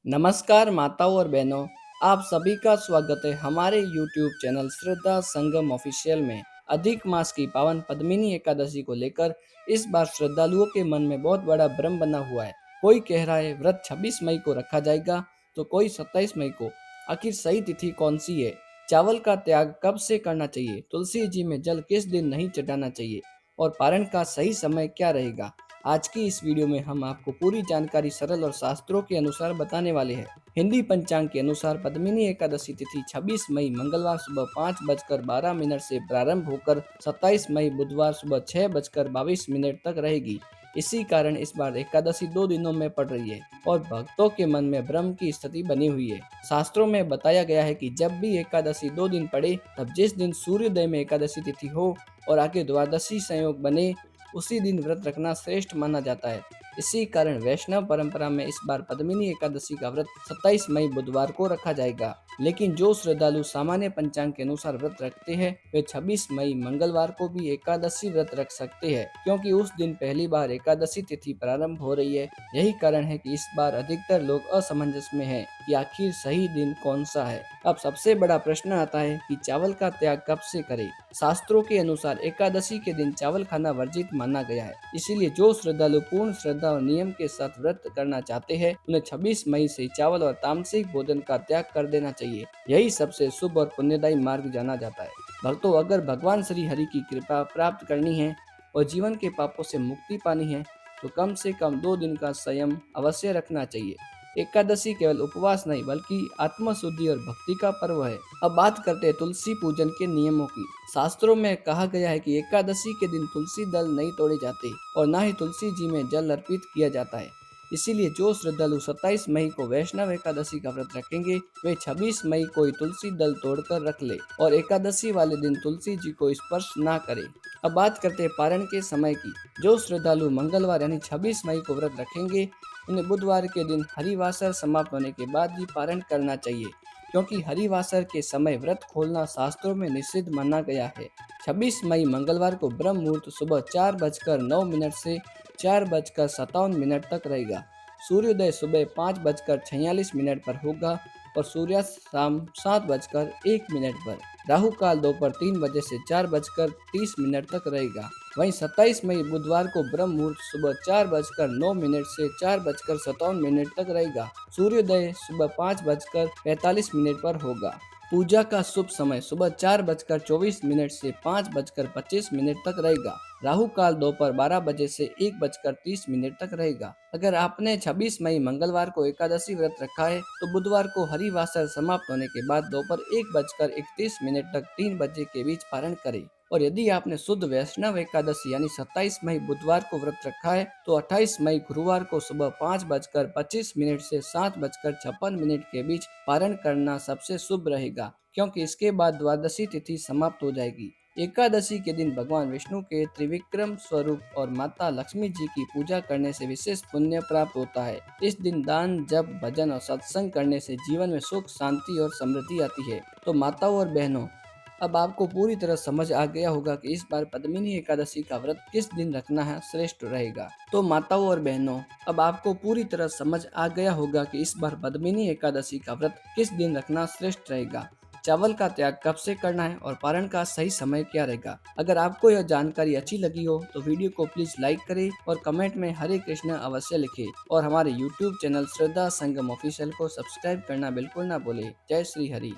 नमस्कार माताओं और बहनों, आप सभी का स्वागत है हमारे YouTube चैनल श्रद्धा संगम ऑफिशियल में। अधिक मास की पावन पद्मिनी एकादशी को लेकर इस बार श्रद्धालुओं के मन में बहुत बड़ा भ्रम बना हुआ है। कोई कह रहा है व्रत 26 मई को रखा जाएगा, तो कोई 27 मई को। आखिर सही तिथि कौन सी है? चावल का त्याग कब से करना चाहिए? तुलसी जी में जल किस दिन नहीं चढ़ाना चाहिए? और पारण का सही समय क्या रहेगा? आज की इस वीडियो में हम आपको पूरी जानकारी सरल और शास्त्रों के अनुसार बताने वाले हैं। हिंदी पंचांग के अनुसार पद्मिनी एकादशी तिथि 26 मई मंगलवार सुबह 5:12 से प्रारंभ होकर 27 मई बुधवार सुबह 6:22 तक रहेगी। इसी कारण इस बार एकादशी 2 दिनों में पड़ रही है और भक्तों के मन में भ्रम की स्थिति बनी हुई है। शास्त्रों में बताया गया है कि जब भी एकादशी 2 दिन पड़े, तब जिस दिन सूर्योदय में एकादशी तिथि हो और आगे द्वादशी संयोग बने, उसी दिन व्रत रखना श्रेष्ठ माना जाता है। इसी कारण वैष्णव परंपरा में इस बार पद्मिनी एकादशी का व्रत 27 मई बुधवार को रखा जाएगा। लेकिन जो श्रद्धालु सामान्य पंचांग के अनुसार व्रत रखते हैं, वे 26 मई मंगलवार को भी एकादशी व्रत रख सकते हैं, क्योंकि उस दिन पहली बार एकादशी तिथि प्रारंभ हो रही है। यही कारण है कि इस बार अधिकतर लोग असमंजस में हैं कि आखिर सही दिन कौन सा है। अब सबसे बड़ा प्रश्न आता है कि चावल का त्याग कब से करें। शास्त्रों के अनुसार एकादशी के दिन चावल खाना वर्जित माना गया है। इसीलिए जो श्रद्धालु पूर्ण श्रद्धा और नियम के साथ व्रत करना चाहते हैं, उन्हें 26 मई से चावल और तामसिक भोजन का त्याग कर देना चाहिए। यही सबसे शुभ और पुण्यदायी मार्ग जाना जाता है। भक्तों, अगर भगवान श्री हरि की कृपा प्राप्त करनी है और जीवन के पापों से मुक्ति पानी है, तो कम से कम 2 दिन का संयम अवश्य रखना चाहिए। एकादशी केवल उपवास नहीं, बल्कि आत्मशुद्धि और भक्ति का पर्व है। अब बात करते हैं तुलसी पूजन के नियमों की। शास्त्रों में कहा गया है कि एकादशी के दिन तुलसी दल नहीं तोड़े जाते और न ही तुलसी जी में जल अर्पित किया जाता है। इसीलिए जो श्रद्धालु 27 मई को वैष्णव एकादशी का व्रत रखेंगे, वे 26 मई को ही तुलसी दल तोड़कर रख ले और एकादशी वाले दिन तुलसी जी को स्पर्श ना करे। अब बात करते हैं पारण के समय की। जो श्रद्धालु मंगलवार यानी 26 मई को व्रत रखेंगे, उन्हें बुधवार के दिन हरिवासर समाप्त होने के बाद ही पारण करना चाहिए, क्योंकि हरिवासर के समय व्रत खोलना शास्त्रों में निषिद्ध माना गया है। 26 मई मंगलवार को ब्रह्म मुहूर्त सुबह 4:09 से 4:57 तक रहेगा। सूर्योदय सुबह 5:46 पर होगा और सूर्यास्त शाम 7:01 पर। राहु काल दोपहर 3 बजे से 4:30 तक रहेगा। वहीं 27 मई बुधवार को ब्रह्म मुहूर्त सुबह 4:09 से 4:57 तक रहेगा। सूर्योदय सुबह 5:45 पर होगा। पूजा का शुभ समय सुबह 4:24 से 5:25 तक रहेगा। राहु काल दोपहर 12 बजे से 1:30 तक रहेगा। अगर आपने 26 मई मंगलवार को एकादशी व्रत रखा है, तो बुधवार को हरिवासर समाप्त होने के बाद दोपहर 1:31 तक 3 बजे के बीच पारण करें। और यदि आपने शुद्ध वैष्णव एकादशी यानी 27 मई बुधवार को व्रत रखा है, तो 28 मई गुरुवार को सुबह 5:25 से 7:56 के बीच पारण करना सबसे शुभ रहेगा, क्योंकि इसके बाद द्वादशी तिथि समाप्त हो जाएगी। एकादशी के दिन भगवान विष्णु के त्रिविक्रम स्वरूप और माता लक्ष्मी जी की पूजा करने से विशेष पुण्य प्राप्त होता है। इस दिन दान, जप, भजन और सत्संग करने से जीवन में सुख, शांति और समृद्धि आती है। तो माताओं और बहनों, अब आपको पूरी तरह समझ आ गया होगा कि इस बार पद्मिनी एकादशी का व्रत किस दिन रखना है श्रेष्ठ रहेगा। तो माताओं और बहनों, अब आपको पूरी तरह समझ आ गया होगा कि इस बार पद्मिनी एकादशी का व्रत किस दिन रखना श्रेष्ठ रहेगा, चावल का त्याग कब से करना है और पारण का सही समय क्या रहेगा। अगर आपको यह जानकारी अच्छी लगी हो, तो वीडियो को प्लीज लाइक करें और कमेंट में हरे कृष्ण अवश्य लिखें और हमारे YouTube चैनल श्रद्धा संगम ऑफिशियल को सब्सक्राइब करना बिल्कुल ना भूलें। जय श्री हरि।